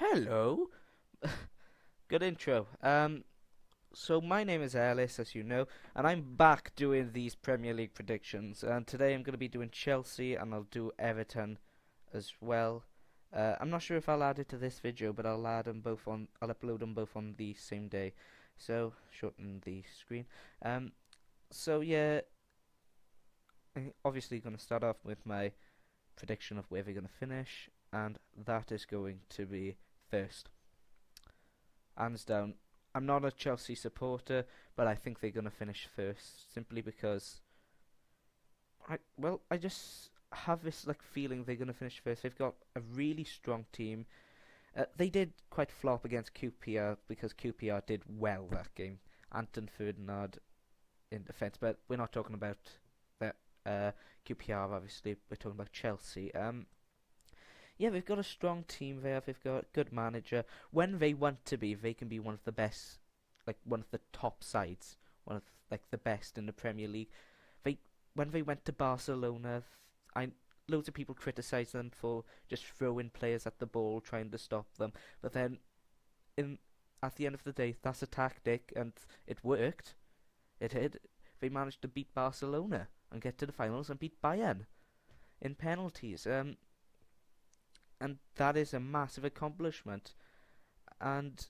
Hello. Good intro. So my name is Alice, as you know, and I'm back doing these Premier League predictions. And today I'm going to be doing Chelsea, and I'll do Everton as well. I'm not sure if I'll add it to this video, but I'll add them both on. I'll upload them both on the same day. So shorten the screen. Um. So yeah, I'm obviously going to start off with my prediction of where they're going to finish, and that is going to be first. Hands down. I'm not a Chelsea supporter, but I think they're going to finish first simply because I just have this like feeling they're going to finish first. They've got a really strong team. They did quite flop against QPR because QPR did well that game. Anton Ferdinand in defence, but we're not talking about that QPR. Obviously, we're talking about Chelsea. Yeah, they've got a strong team there. They've got a good manager. When they want to be, they can be one of the best, like one of the top sides, one of like the best in the Premier League. They when they went to Barcelona, I loads of people criticised them for just throwing players at the ball, trying to stop them. But then, in at the end of the day, that's a tactic, and it worked. It did. They managed to beat Barcelona and get to the finals and beat Bayern in penalties. And that is a massive accomplishment. And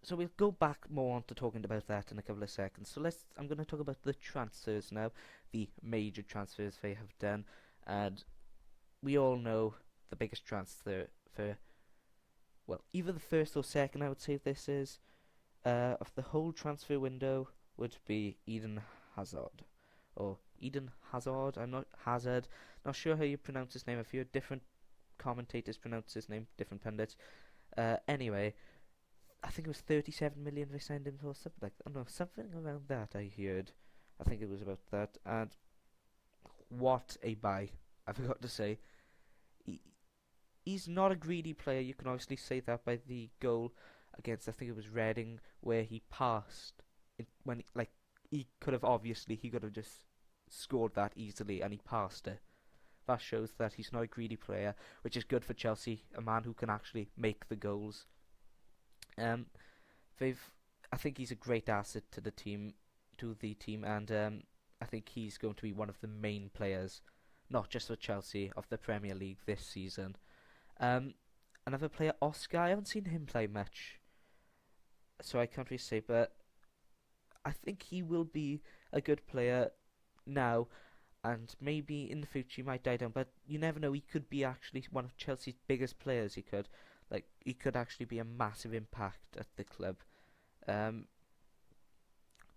so we'll go back more on to talking about that in a couple of seconds. So I'm going to talk about the transfers now, the major transfers they have done, and we all know the biggest transfer for, well, either the first or second, I would say this is, of the whole transfer window would be Eden Hazard. Or Eden Hazard, I'm not Hazard, not sure how you pronounce his name. A few different commentators pronounce his name, different pundits. Anyway, I think it was 37 million they signed him for, something like, I don't know, something around that I heard. I think it was about that. And what a buy! I forgot to say, he, he's not a greedy player. You can obviously say that by the goal against, I think it was Reading, where he passed when he could have just scored that easily, and he passed it. That shows that he's not a greedy player, which is good for Chelsea, a man who can actually make the goals. Um, they've, I think he's a great asset to the team, and I think he's going to be one of the main players, not just for Chelsea, of the Premier League this season. Um, Another player, Oscar. I haven't seen him play much, so I can't really say, but I think he will be a good player now, and maybe in the future he might die down. But you never know. He could be actually one of Chelsea's biggest players. He could actually be a massive impact at the club. Um,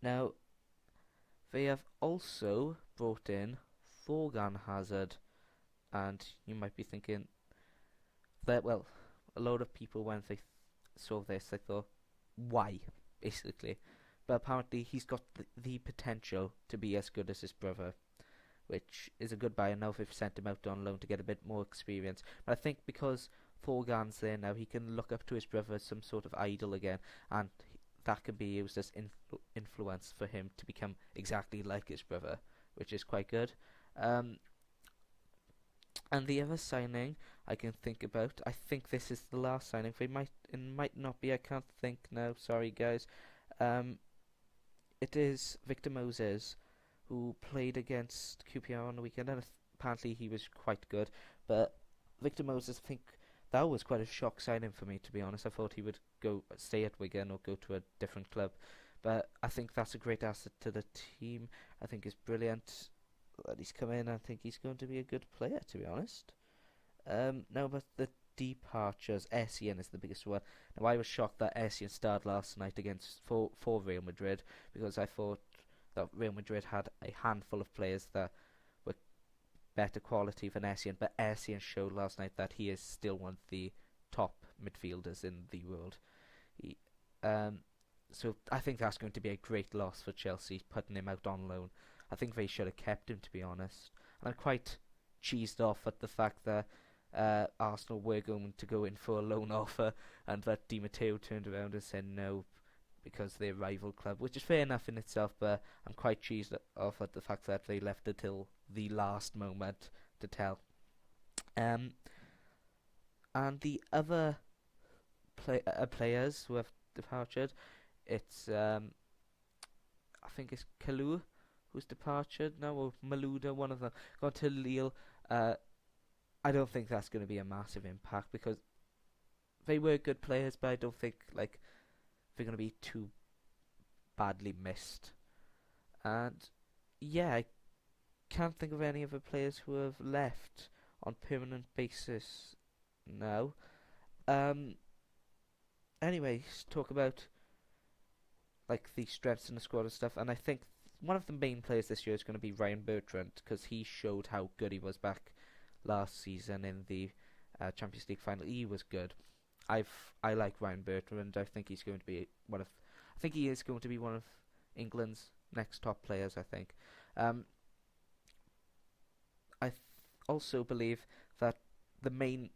Now they have also brought in Thorgan Hazard, and you might be thinking that, well, a lot of people when they saw this they thought, why, basically. But apparently he's got the potential to be as good as his brother, which is a good buy. I know they've sent him out on loan to get a bit more experience. But I think because Thorgan's there now, he can look up to his brother as some sort of idol again, and that can be used as influence for him to become exactly like his brother, which is quite good. Um, and the other signing I can think about, I think this is the last signing. It might not be. I can't think now. Sorry, guys. Um, it is Victor Moses, who played against QPR on the weekend, and apparently he was quite good. But Victor Moses, I think that was quite a shock signing for me, to be honest. I thought he would go stay at Wigan or go to a different club, but I think that's a great asset to the team. I think it's brilliant that he's come in. I think he's going to be a good player, to be honest. Now, but the departures, Essien is the biggest one. Now, I was shocked that Essien started last night against for Real Madrid, because I thought that Real Madrid had a handful of players that were better quality than Essien, but Essien showed last night that he is still one of the top midfielders in the world. He, um, so I think that's going to be a great loss for Chelsea, putting him out on loan. I think they should have kept him, to be honest. And I'm quite cheesed off at the fact that Arsenal were going to go in for a loan offer, and that Di Matteo turned around and said no because they're a rival club, which is fair enough in itself, but I'm quite cheesed off at the fact that they left it till the last moment to tell. Um, and the other players who have departed. It's I think it's Kalu who's departed now, or Malouda, one of them, gone to Lille. Uh, I don't think that's going to be a massive impact because they were good players, but I don't think like they're going to be too badly missed. And yeah, I can't think of any other players who have left on permanent basis now. Um, anyway, talk about like the strengths in the squad and stuff, and I think one of the main players this year is going to be Ryan Bertrand because he showed how good he was back last season in the Champions League final. He was good. I like Ryan Bertrand. I think he's going to be one of. I think he is going to be one of England's next top players. I think. Um, I also believe that the main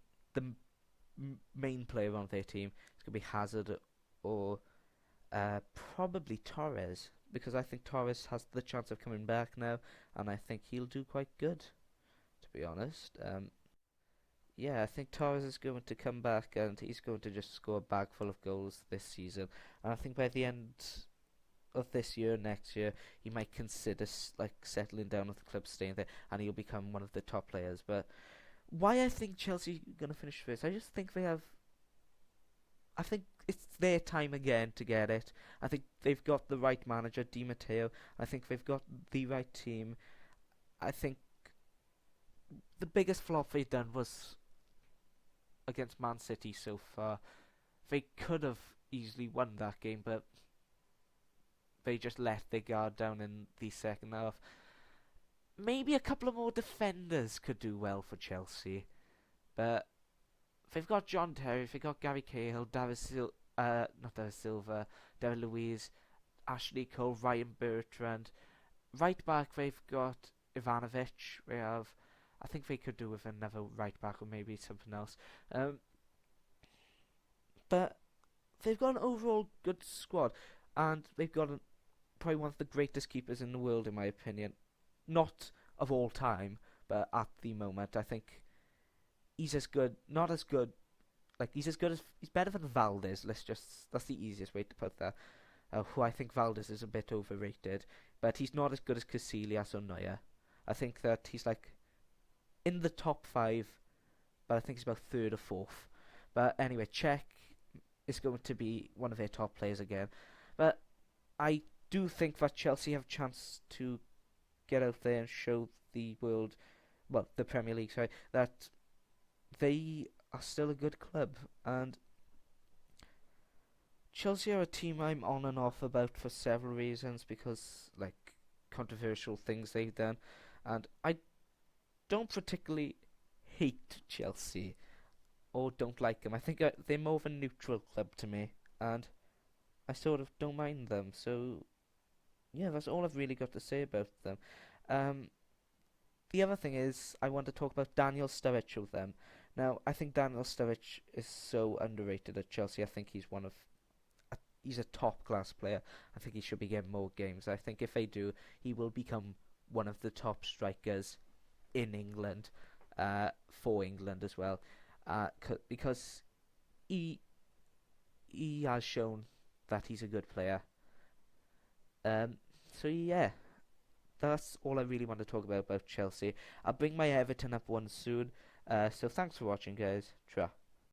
player on their team is going to be Hazard or probably Torres because I think Torres has the chance of coming back now, and I think he'll do quite good. To be honest, yeah, I think Torres is going to come back and he's going to just score a bag full of goals this season. And I think by the end of this year, next year, he might consider like settling down with the club, staying there, and he'll become one of the top players. But why I think Chelsea are gonna finish first? I just think they have. I think it's their time again to get it. I think they've got the right manager, Di Matteo. I think they've got the right team. I think the biggest flop they've done was against Man City so far. They could have easily won that game, but they just let their guard down in the second half. Maybe a couple of more defenders could do well for Chelsea, but they've got John Terry, they've got Gary Cahill, not David Silva, David Luiz, Ashley Cole, Ryan Bertrand. Right back, they've got Ivanovic. I think they could do with another right back or maybe something else. But they've got an overall good squad, and they've got probably one of the greatest keepers in the world, in my opinion. Not of all time, but at the moment, I think he's as good, not as good, like he's better than Valdez. That's the easiest way to put that. Who I think Valdez is a bit overrated, but he's not as good as Casillas or Neuer. I think that he's like in the top five, but I think he's about third or fourth. But anyway, Czech is going to be one of their top players again. But I do think that Chelsea have a chance to get out there and show the world, well, the Premier League, sorry, that they are still a good club. And Chelsea are a team I'm on and off about for several reasons because, like, controversial things they've done. And I don't particularly hate Chelsea or don't like them. I think they're more of a neutral club to me. And I sort of don't mind them. So, yeah, that's all I've really got to say about them. The other thing is, I want to talk about Daniel Sturridge with them. Now, I think Daniel Sturridge is so underrated at Chelsea. I think he's a top class player. I think he should be getting more games. I think if they do, he will become one of the top strikers in England, for England as well, because he has shown that he's a good player. So yeah, that's all I really want to talk about Chelsea. I'll bring my Everton up one soon. So thanks for watching, guys. Tra.